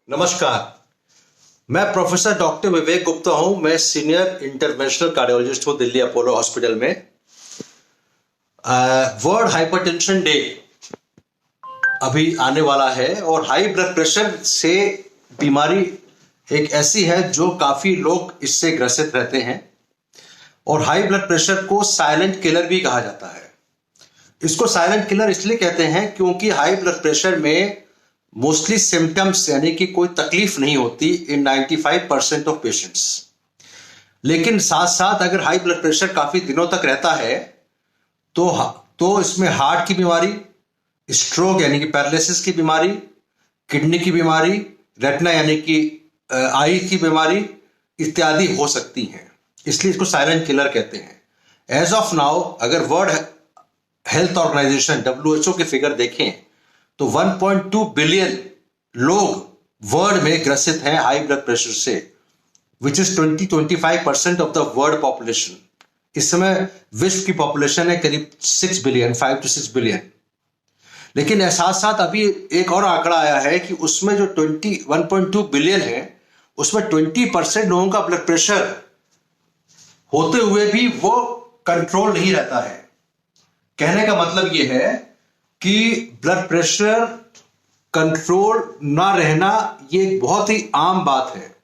नमस्कार। मैं professor doctor विवेक गुप्ता हूं। मैं सीनियर इंटरवेंशनल कार्डियोलॉजिस्ट हूं दिल्ली अपोलो हॉस्पिटल में। वर्ल्ड हाइपरटेंशन डे अभी आने वाला है और हाई ब्लड प्रेशर से बीमारी एक ऐसी है जो काफी लोग इससे ग्रसित रहते हैं और हाई ब्लड प्रेशर को साइलेंट किलर भी कहा जाता है। इसको साइलेंट किलर इसलिए कहते हैं क्योंकि हाई ब्लड प्रेशर में मोस्टली सिम्टम्स यानी कि कोई तकलीफ नहीं होती इन 95% ऑफ पेशेंट्स। लेकिन साथ साथ अगर हाई ब्लड प्रेशर काफी दिनों तक रहता है तो इसमें हार्ट की बीमारी, स्ट्रोक यानी कि पैरालिसिस की बीमारी, किडनी की बीमारी, रेटिना यानी कि आई की बीमारी इत्यादि हो सकती हैं। इसलिए इसको साइलेंट किलर कहते हैं। एज ऑफ नाउ अगर वर्ल्ड हेल्थ ऑर्गेनाइजेशन WHO के फिगर देखें तो 1.2 बिलियन लोग वर्ल्ड में ग्रसित हैं हाई ब्लड प्रेशर से, which is 20-25% of the world population. इस समय विश्व की पॉपुलेशन है करीब 6 बिलियन, 5 to 6 बिलियन। लेकिन साथ साथ अभी एक और आंकड़ा आया है कि उसमें जो 1.2 बिलियन है उसमें 20% लोगों का ब्लड प्रेशर होते हुए भी वो कंट्रोल नहीं रहता है। कहने का मतलब यह है कि ब्लड प्रेशर कंट्रोल ना रहना ये एक बहुत ही आम बात है।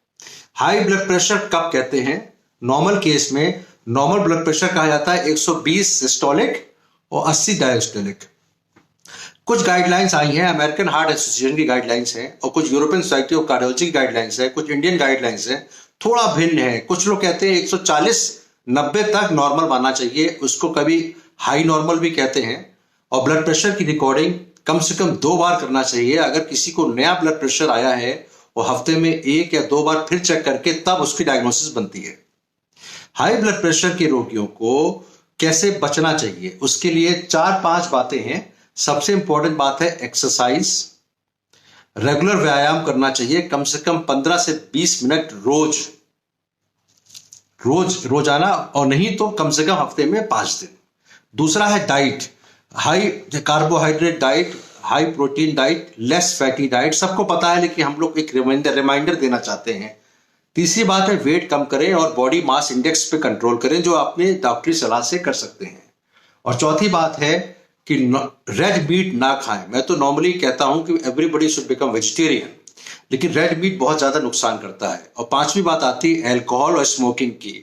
हाई ब्लड प्रेशर कब कहते हैं? नॉर्मल केस में नॉर्मल ब्लड प्रेशर कहा जाता है 120 सिस्टोलिक और 80 डायस्टोलिक। कुछ गाइडलाइंस आई हैं, अमेरिकन हार्ट एसोसिएशन की गाइडलाइंस हैं और कुछ यूरोपियन सोसाइटी ऑफ कार्डियोलॉजी की गाइडलाइंस है, कुछ इंडियन गाइडलाइंस है, थोड़ा भिन्न है। कुछ लोग कहते हैं 140-90 तक नॉर्मल मानना चाहिए, उसको कभी हाई नॉर्मल भी कहते हैं। और ब्लड प्रेशर की रिकॉर्डिंग कम से कम 2 बार करना चाहिए। अगर किसी को नया ब्लड प्रेशर आया है और हफ्ते में 1 या 2 बार फिर चेक करके तब उसकी डायग्नोसिस बनती है। हाई ब्लड प्रेशर के रोगियों को कैसे बचना चाहिए उसके लिए 4-5 बातें हैं। सबसे इंपॉर्टेंट बात है एक्सरसाइज। रेगुलर व्यायाम करना चाहिए, कम से कम 15 से 20 मिनट रोजाना, और नहीं तो कम से कम हफ्ते में 5 दिन। दूसरा है diet, high carbohydrate diet, high protein diet, less fatty diet. सबको पता है लेकिन हम लोग एक रिमाइंडर देना चाहते हैं। तीसरी बात है वेट कम करें और बॉडी मास इंडेक्स पे कंट्रोल करें, जो अपने डॉक्टरी सलाह से कर सकते हैं। और चौथी बात है कि रेड मीट ना खाएं। मैं तो नॉर्मली कहता हूं कि एवरीबॉडी शुड बिकम वेजिटेरियन, लेकिन रेड मीट बहुत ज्यादा नुकसान करता है। और पांचवी बात आती है एल्कोहल और स्मोकिंग की।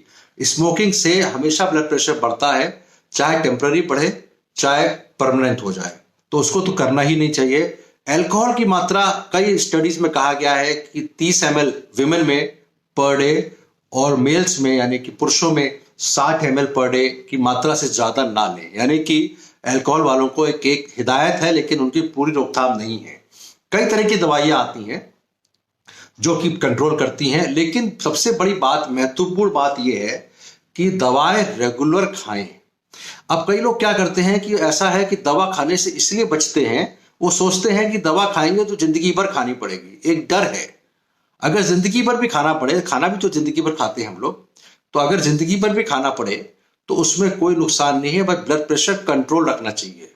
स्मोकिंग से हमेशा ब्लड प्रेशर बढ़ता है, चाहे टेम्पररी बढ़े चाहे परमानेंट हो जाए, तो उसको तो करना ही नहीं चाहिए। अल्कोहल की मात्रा कई स्टडीज में कहा गया है कि 30 ml विमेन में पर डे और मेल्स में यानी कि पुरुषों में 60 ml पर डे की मात्रा से ज्यादा ना लें। यानी कि अल्कोहल वालों को एक हिदायत है लेकिन उनकी पूरी रोकथाम नहीं है। कई तरह की दवाइयां आती हैं जो कि कंट्रोल करती हैं, लेकिन सबसे बड़ी बात, महत्वपूर्ण बात यह है कि दवाएं रेगुलर खाएं। अब कई लोग क्या करते हैं कि ऐसा है कि दवा खाने से इसलिए बचते हैं, वो सोचते हैं कि दवा खाएंगे तो जिंदगी भर खानी पड़ेगी। एक डर है, अगर जिंदगी भर भी खाना पड़े, खाना भी तो जिंदगी भर खाते हैं हम लोग, तो अगर जिंदगी भर भी खाना पड़े तो उसमें कोई नुकसान नहीं है, बस ब्लड प्रेशर कंट्रोल रखना चाहिए।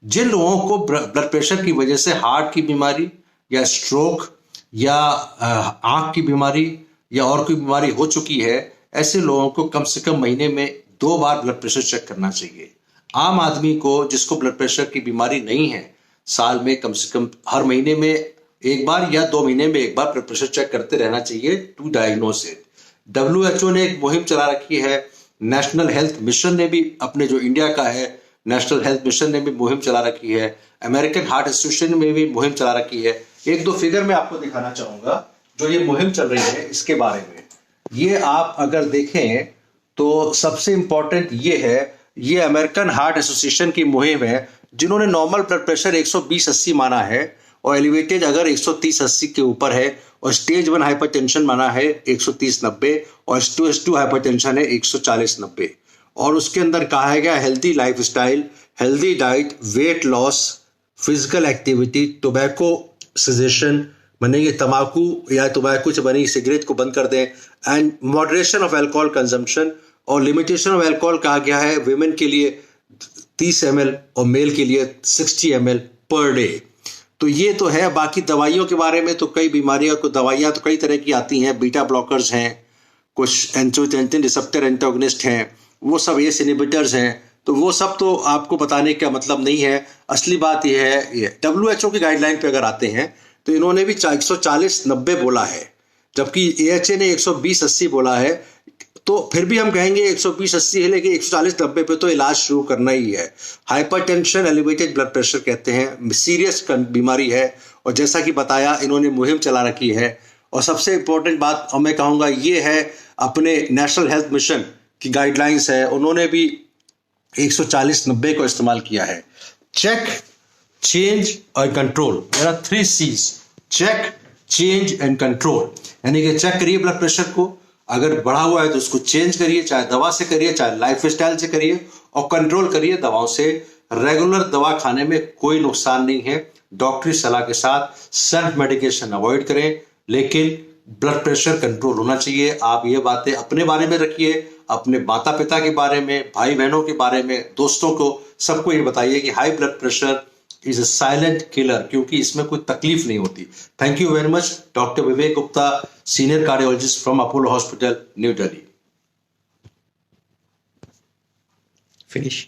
जिन लोगों को ब्लड प्रेशर की वजह से हार्ट की बीमारी या स्ट्रोक या आंख की बीमारी या और कोई बीमारी हो चुकी है, ऐसे लोगों को कम से कम महीने में 2 बार ब्लड प्रेशर चेक करना चाहिए। आम आदमी को जिसको ब्लड प्रेशर की बीमारी नहीं है, साल में कम से कम हर महीने में 1 बार या 2 महीने में 1 बार ब्लड प्रेशर चेक करते रहना चाहिए टू डायग्नोस इट। WHO ने एक मुहिम चला रखी है, नेशनल हेल्थ मिशन ने भी अपने जो इंडिया का है नेशनल हेल्थ मिशन ने भी मुहिम चला रखी है, अमेरिकन हार्ट एसोसिएशन में भी मुहिम चला रखी है। 1-2 फिगर मैं आपको दिखाना चाहूंगा जो ये मुहिम चल रही है इसके बारे में। ये आप अगर देखें तो सबसे इंपॉर्टेंट ये है, ये अमेरिकन हार्ट एसोसिएशन की मुहिम है जिन्होंने नॉर्मल ब्लड प्रेशर 120-80 माना है और एलिवेटेड अगर 130-80 के ऊपर है, और स्टेज 1 हाइपरटेंशन माना है 130-90 और स्टेज 2 हाइपरटेंशन है 140-90। और उसके अंदर कहा गया healthy lifestyle, healthy diet, weight loss, physical activity, tobacco cessation बनेगी, तंबाकू या टोबैको से बनी सिगरेट को बंद कर दें, and moderation of alcohol consumption. और लिमिटेशन ऑफ अल्कोहल कहा गया है विमेन के लिए 30 ml और मेल के लिए 60 ml पर डे। तो ये तो है। बाकी दवाइयों के बारे में तो कई बीमारियों को दवाइयाँ तो कई तरह की आती हैं, बीटा ब्लॉकर्स हैं, कुछ एंजियोटेंसिन रिसेप्टर एंटागोनिस्ट हैं, वो सब एस इनहिबिटर्स हैं। तो वो सब तो आपको बताने का मतलब नहीं है। असली बात यह है, ये WHO की गाइडलाइन पे अगर आते हैं तो इन्होंने भी 140-90 बोला है, जबकि AHA ने 120-80 बोला है। तो फिर भी हम कहेंगे 120-80 है, लेकिन 140-90 पे तो इलाज शुरू करना ही है। हाइपरटेंशन, एलिवेटेड ब्लड प्रेशर कहते हैं, सीरियस बीमारी है, और जैसा कि बताया इन्होंने मुहिम चला रखी है। और सबसे इंपॉर्टेंट बात और मैं कहूँगा ये है, अपने नेशनल हेल्थ मिशन की गाइडलाइंस है, उन्होंने भी 140-90 को इस्तेमाल किया है। चेक, चेंज और control, there are 3 C's, check, change and control. यानी कि चेक करिए ब्लड प्रेशर को, अगर बढ़ा हुआ है तो उसको चेंज करिए, चाहे दवा से करिए, चाहे लाइफ स्टाइल से करिए, और कंट्रोल करिए दवाओं से। रेगुलर दवा खाने में कोई नुकसान नहीं है, डॉक्टरी सलाह के साथ सेल्फ मेडिकेशन अवॉइड करें, लेकिन ब्लड प्रेशर कंट्रोल होना चाहिए। आप ये बातें अपने बारे में रखिए, अपने माता पिता के बारे में, भाई बहनों के बारे में, दोस्तों को, सबको ये बताइए कि high blood pressure is a silent killer, क्योंकि इसमें कोई तकलीफ नहीं होती। Thank you very much. Doctor Vivek Gupta, senior cardiologist from Apollo hospital, new Delhi. Finish.